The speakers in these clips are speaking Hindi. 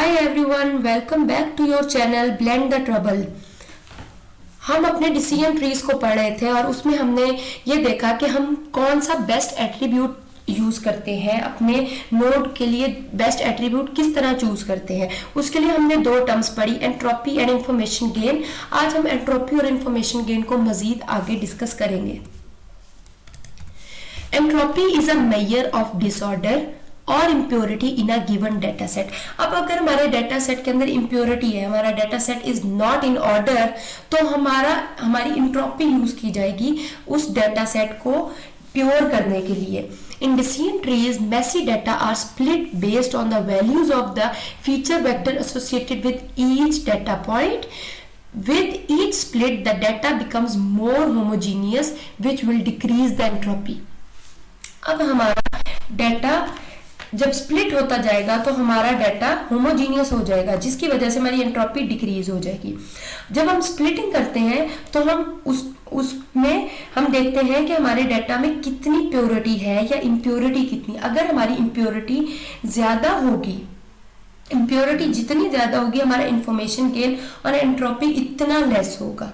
Hi everyone, welcome back to your channel blend the trouble. हम अपने डिसीजन ट्रीज को पढ़ रहे थे और उसमें हमने ये देखा कि हम कौन सा बेस्ट एट्रीब्यूट यूज करते हैं, अपने नोड के लिए बेस्ट एट्रीब्यूट किस तरह चूज करते हैं। उसके लिए हमने दो टर्म्स पढ़ी, एंट्रोपी एंड इंफॉर्मेशन गेन। आज हम एंट्रोपी और इंफॉर्मेशन गेन को मजीद आगे डिस्कस करेंगे। Entropy is a measure of disorder और impurity in a given data set. अब अगर हमारे डेटा सेट के अंदर इम्प्योरिटी है, हमारा data set is not in order, तो हमारी एंट्रोपी यूज की जाएगी उस डेटा सेट को प्योर करने के लिए। In decision trees, messy data are split based on the values of the feature vector associated with each data point. With each split, the data becomes more homogeneous, which will decrease the entropy. अब हमारा डेटा जब स्प्लिट होता जाएगा तो हमारा डाटा होमोजीनियस हो जाएगा, जिसकी वजह से हमारी एंट्रोपी डिक्रीज हो जाएगी। जब हम स्प्लिटिंग करते हैं तो हम उसमें हम देखते हैं कि हमारे डाटा में कितनी प्योरिटी है या इम्प्योरिटी कितनी। अगर हमारी इम्प्योरिटी ज्यादा होगी, इम्प्योरिटी जितनी ज्यादा होगी, हमारा इंफॉर्मेशन गेन और एंट्रोपी इतना लेस होगा।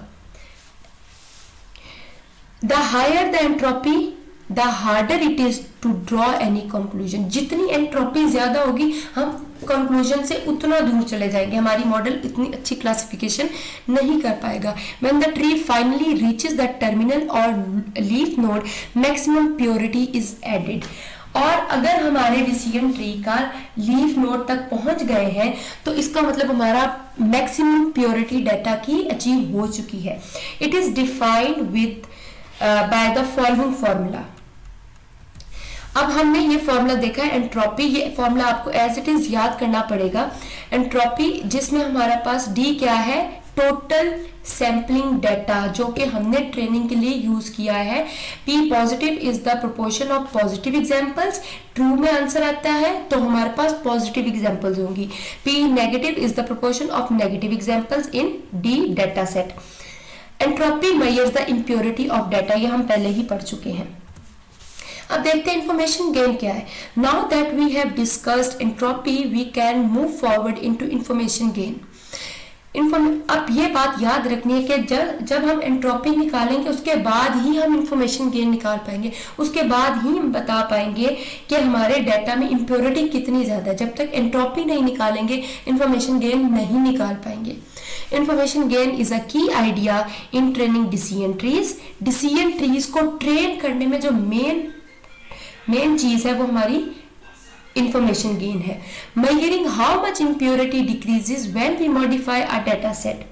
The higher the entropy the harder it is to draw any conclusion. जितनी एंट्रोपी ज्यादा होगी, हम कंक्लूजन से उतना दूर चले जाएंगे, हमारी मॉडल इतनी अच्छी क्लासिफिकेशन नहीं कर पाएगा। When the tree finally reaches the terminal और leaf node, maximum purity is added. और अगर हमारे डिसीजन ट्री का लीफ नोड तक पहुंच गए हैं तो इसका मतलब हमारा मैक्सिमम प्योरिटी डाटा की अचीव हो चुकी है। It is defined with by the following formula. अब हमने ये फॉर्मूला देखा है एंट्रोपी। ये फॉर्मूला आपको एज इट इज याद करना पड़ेगा। एंट्रोपी जिसमें हमारे पास डी क्या है, टोटल सैंपलिंग डाटा, जो कि हमने ट्रेनिंग के लिए यूज किया है। P positive is the proportion of positive examples. True में आंसर आता है तो हमारे पास पॉजिटिव एग्जांपल्स होंगी। P negative is the proportion of negative examples in D data set. Entropy measures the impurity of data, ये हम पहले ही पढ़ चुके हैं। अब देखते हैं इंफॉर्मेशन गेन क्या है। Now that we have discussed entropy, we can move forward into information gain. अब ये बात याद रखनी है कि जब हम एंट्रोपी निकालेंगे उसके बाद ही हम इंफॉर्मेशन गेन निकाल पाएंगे, उसके बाद ही हम बता पाएंगे कि हमारे डाटा में इम्प्योरिटी कितनी ज्यादा है। जब तक एंट्रोपी नहीं निकालेंगे इंफॉर्मेशन गेन नहीं निकाल पाएंगे। Information gain is a key idea in training decision trees. Decision trees को ट्रेन करने में जो मेन चीज है वो हमारी इंफॉर्मेशन गेन है। Measuring how much impurity decreases when we modify a data set.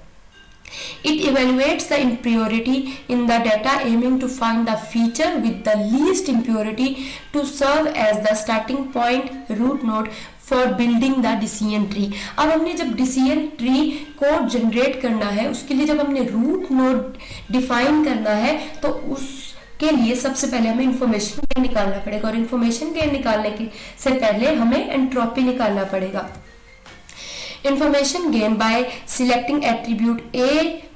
It evaluates the impurity in the data, aiming to find the feature with the least impurity to serve as the starting point root node for building the decision tree. अब हमने जब decision tree को जनरेट करना है, उसके लिए जब हमने रूट नोड डिफाइन करना है तो उसके लिए सबसे पहले हमें इंफॉर्मेशन गेन निकालना पड़ेगा, और इंफॉर्मेशन गेन निकालने से पहले हमें एंट्रोपी निकालना पड़ेगा। Information gain by selecting attribute A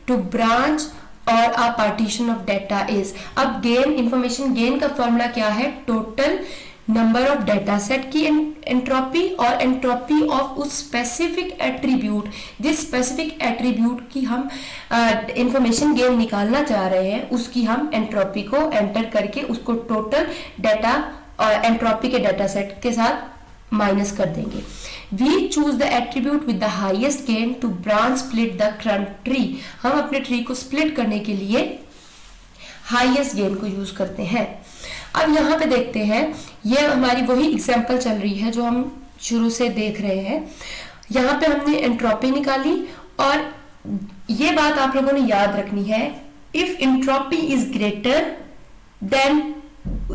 to branch or a partition of data is। अब information gain का फॉर्मूला क्या है, total number of data set की एंट्रोपी और एंट्रोपी ऑफ उस स्पेसिफिक एट्रीब्यूट, जिस स्पेसिफिक एट्रीब्यूट की हम इंफॉर्मेशन गेन निकालना चाह रहे हैं, उसकी हम एंट्रोपी को एंटर करके उसको टोटल डाटा और एंट्रोपी के डाटा सेट के साथ माइनस कर देंगे। We choose the attribute with the highest gain to branch split the current tree। हम अपने ट्री को स्प्लिट करने के लिए हाईएस्ट गेन को यूज करते हैं। अब यहाँ पे देखते हैं, ये हमारी वही एग्जांपल चल रही है जो हम शुरू से देख रहे हैं। यहाँ पे हमने एंट्रोपी निकाली और ये बात आप लोगों ने याद रखनी है, if entropy is greater than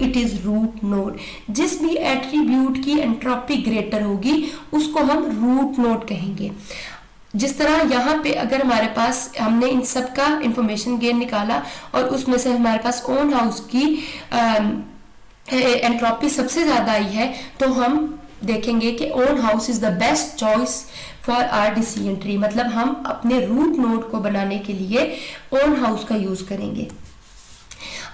it is root node. जिस भी एट्रीब्यूट की एंट्रोपी ग्रेटर होगी उसको हम रूट नोड कहेंगे। जिस तरह यहाँ पे अगर हमारे पास हमने इन सब का इंफॉर्मेशन गेन निकाला और उसमें से हमारे पास ओन हाउस की एंट्रोपी सबसे ज्यादा आई है, तो हम देखेंगे कि own house is the best choice for our decision tree. मतलब हम अपने रूट नोड को बनाने के लिए ओन हाउस का यूज करेंगे।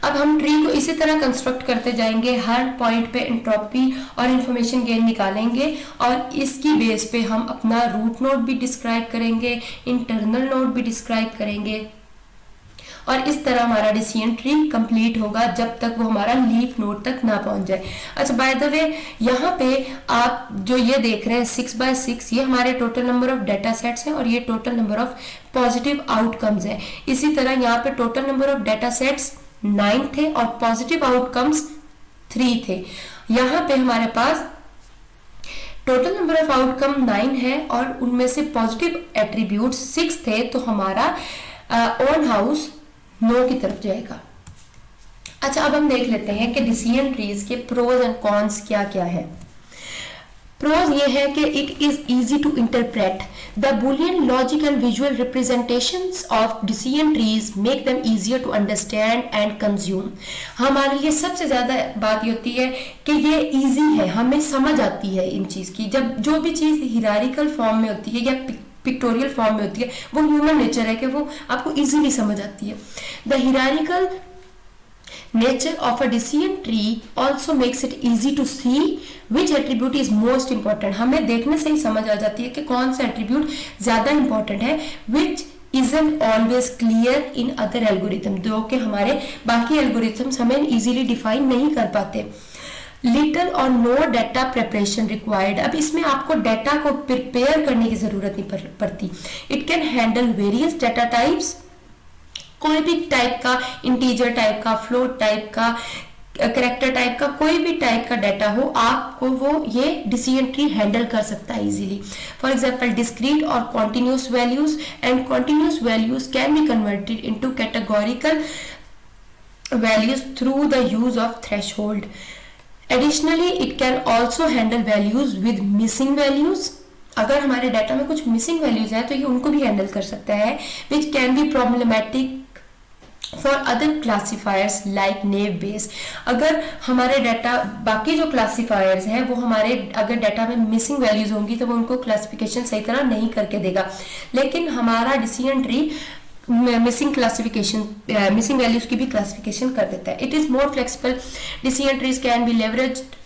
अब हम ट्री को इसी तरह कंस्ट्रक्ट करते जाएंगे, हर पॉइंट पे एंट्रोपी और इंफॉर्मेशन गेन निकालेंगे और इसकी बेस पे हम अपना रूट नोड भी डिस्क्राइब करेंगे, इंटरनल नोड भी डिस्क्राइब करेंगे और इस तरह हमारा डिसीजन ट्री कंप्लीट होगा जब तक वो हमारा लीफ नोड तक ना पहुंच जाए। अच्छा, बाय द वे यहाँ पे आप जो ये देख रहे हैं 6x6, ये हमारे total number of data sets हैं और ये total number of positive outcomes है। इसी तरह यहाँ पे total number of data sets 9 थे और पॉजिटिव आउटकम्स 3 थे। यहाँ पे हमारे पास टोटल नंबर ऑफ आउटकम 9 है और उनमें से पॉजिटिव एट्रीब्यूट 6 थे, तो हमारा ओन हाउस 9 की तरफ जाएगा। अच्छा, अब हम देख लेते हैं कि डिसीजन ट्रीज के प्रोज एंड कॉन्स क्या क्या है। प्रोज ये है कि it is easy to interpret the Boolean logic and visual representations of decision trees make them easier to understand and consume. हमारे लिए सबसे ज्यादा बात ये होती है कि ये इजी है, हमें समझ आती है इन चीज की। जब जो भी चीज हिरारिकल फॉर्म में होती है या पिक्टोरियल फॉर्म में होती है, वो ह्यूमन नेचर है कि वो आपको इजीली समझ आती है। The hierarchical nature of a decision tree also makes it easy to see which attribute is most important. हमें देखने से ही समझ आ जाती है कि कौन सा एट्रीब्यूट ज्यादा इंपॉर्टेंट है, विच isn't always clear in other algorithm, जो कि हमारे बाकी एल्गोरिथम्स हमें इजीली डिफाइन नहीं कर पाते। लिटिल और नो डाटा प्रिपरेशन रिक्वायर्ड। अब इसमें आपको डाटा को प्रिपेयर करने की जरूरत नहीं पड़ती। It can handle various data types, कोई भी टाइप का, इंटीजर टाइप का, फ्लोट टाइप का, करेक्टर टाइप का, कोई भी टाइप का डाटा हो, आपको वो ये डिसीजन ट्री हैंडल कर सकता है इजीली। फॉर एग्जांपल डिस्क्रीट और continuous values, and continuous values can be converted into categorical values through the use of threshold. Additionally, it can also handle values with missing values. अगर हमारे डाटा में कुछ मिसिंग वैल्यूज है तो ये उनको भी हैंडल कर सकता है, which can be problematic for other classifiers like naive Bayes। अगर हमारे डाटा बाकी जो क्लासीफायर्स हैं वो हमारे अगर डाटा में मिसिंग वैल्यूज होंगी तो वो उनको क्लासिफिकेशन सही तरह नहीं करके देगा, लेकिन हमारा डिसीजन ट्री मिसिंग वैल्यूज की भी क्लासिफिकेशन कर देता है। It is more flexible. Decision trees can be leveraged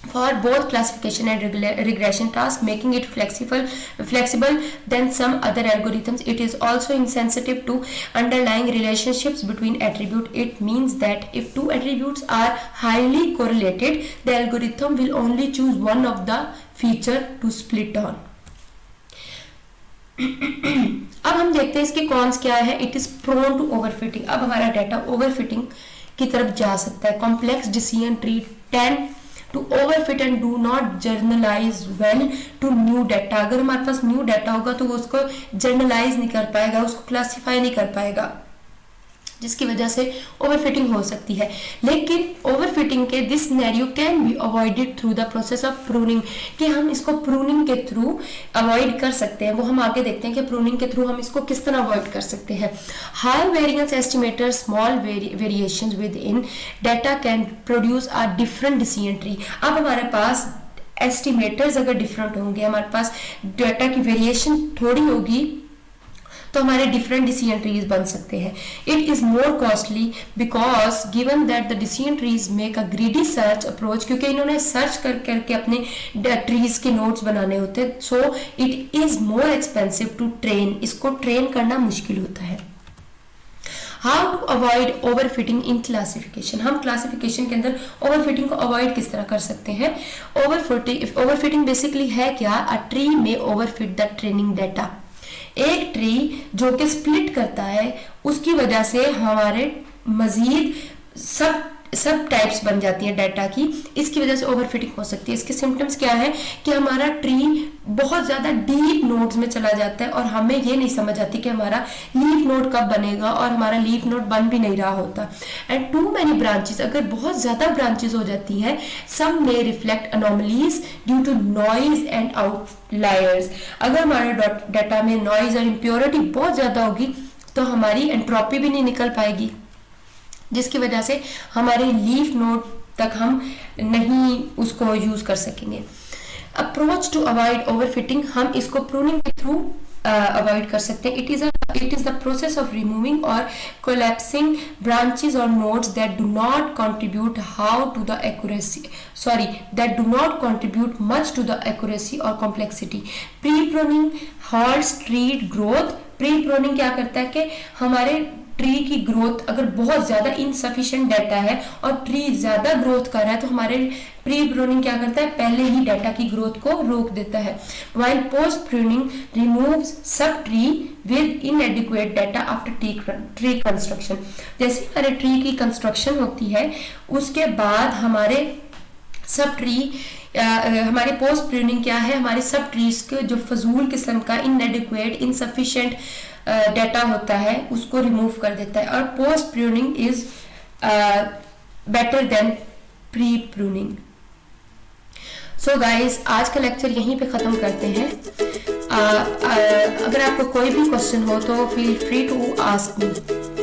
for both classification and regression tasks, making it flexible than some other algorithms. It is also insensitive to underlying relationships between attributes. It means that if two attributes are highly correlated, the algorithm will only choose one of the feature to split on. अब हम देखते हैं इसके कॉन्स क्या है। It is prone to overfitting. अब हमारा डाटा ओवरफिटिंग की तरफ जा सकता है। Complex decision tree tend to overfit and do not generalize well to new data. अगर हमारे पास न्यू डाटा होगा तो वो उसको जर्नलाइज नहीं कर पाएगा, उसको क्लासिफाई नहीं कर पाएगा, जिसकी वजह से ओवरफिटिंग हो सकती है। लेकिन ओवरफिटिंग के this scenario can be avoided through the process of pruning, कि हम इसको प्रूनिंग के थ्रू अवॉइड कर सकते हैं। वो हम आगे देखते हैं कि प्रूनिंग के थ्रू हम इसको किस तरह अवॉइड कर सकते हैं। High variance estimator small variations with in data can produce a different decision tree. अब हमारे पास एस्टिमेटर्स अगर डिफरेंट होंगे, हमारे पास डाटा की वेरिएशन थोड़ी होगी, तो हमारे डिफरेंट डिसीजन ट्रीज बन सकते हैं। It is more costly because given that the decision trees make a greedy search approach, क्योंकि इन्होंने सर्च करके अपने ट्रीज के नोट्स बनाने होते हैं। So it is more expensive to train, इसको ट्रेन करना मुश्किल होता है। How to avoid overfitting in classification. हम क्लासिफिकेशन के अंदर ओवरफिटिंग को अवॉइड किस तरह कर सकते हैं। ओवरफिटिंग बेसिकली है क्या, अ ट्री में ओवरफिट द ट्रेनिंग डाटा। एक ट्री जो कि स्प्लिट करता है उसकी वजह से हमारे मजीद सब टाइप्स बन जाती है डाटा की, इसकी वजह से ओवरफिटिंग हो सकती है। इसके सिम्टम्स क्या है कि हमारा ट्री बहुत ज्यादा डीप नोड्स में चला जाता है और हमें ये नहीं समझ आती कि हमारा लीफ नोड कब बनेगा, और हमारा लीफ नोड बन भी नहीं रहा होता। एंड टू मैनी ब्रांचेस, अगर बहुत ज्यादा ब्रांचेस हो जाती हैं, some may reflect anomalies due to noise and outliers. अगर हमारे डाटा में नॉइज और इम्प्योरिटी बहुत ज्यादा होगी तो हमारी एंट्रोपी भी नहीं निकल पाएगी, जिसकी वजह से हमारे लीफ नोड तक हम नहीं उसको यूज कर सकेंगे। अप्रोच टू अवॉइड ओवरफिटिंग, हम इसको प्रूनिंग के थ्रू अवॉइड कर सकते हैं। It is the process of removing और कोलैप्सिंग ब्रांचेस और nodes that do not contribute that do not contribute much to the accuracy or complexity. Pre-pruning halts tree growth. Pre-pruning क्या करता है कि हमारे ट्री की ग्रोथ अगर बहुत ज्यादा इनसफिशिएंट डाटा है और ट्री ज्यादा ग्रोथ कर रहा है तो हमारे प्री प्रूनिंग क्या करता है, पहले ही डाटा की ग्रोथ को रोक देता है। While post pruning removes sub tree with इनएडिक्वेट data after tree construction. जैसे हमारे ट्री की कंस्ट्रक्शन होती है उसके बाद हमारे सब ट्री हमारे पोस्ट प्रूनिंग क्या है, हमारे सब ट्रीज के जो फजूल किस्म का इनएडिक्वेट इनसफिशिएंट डाटा होता है उसको रिमूव कर देता है। और post pruning is better than pre pruning. So guys, आज का लेक्चर यहीं पे ख़त्म करते हैं। अगर आपको कोई भी क्वेश्चन हो तो feel free to ask me.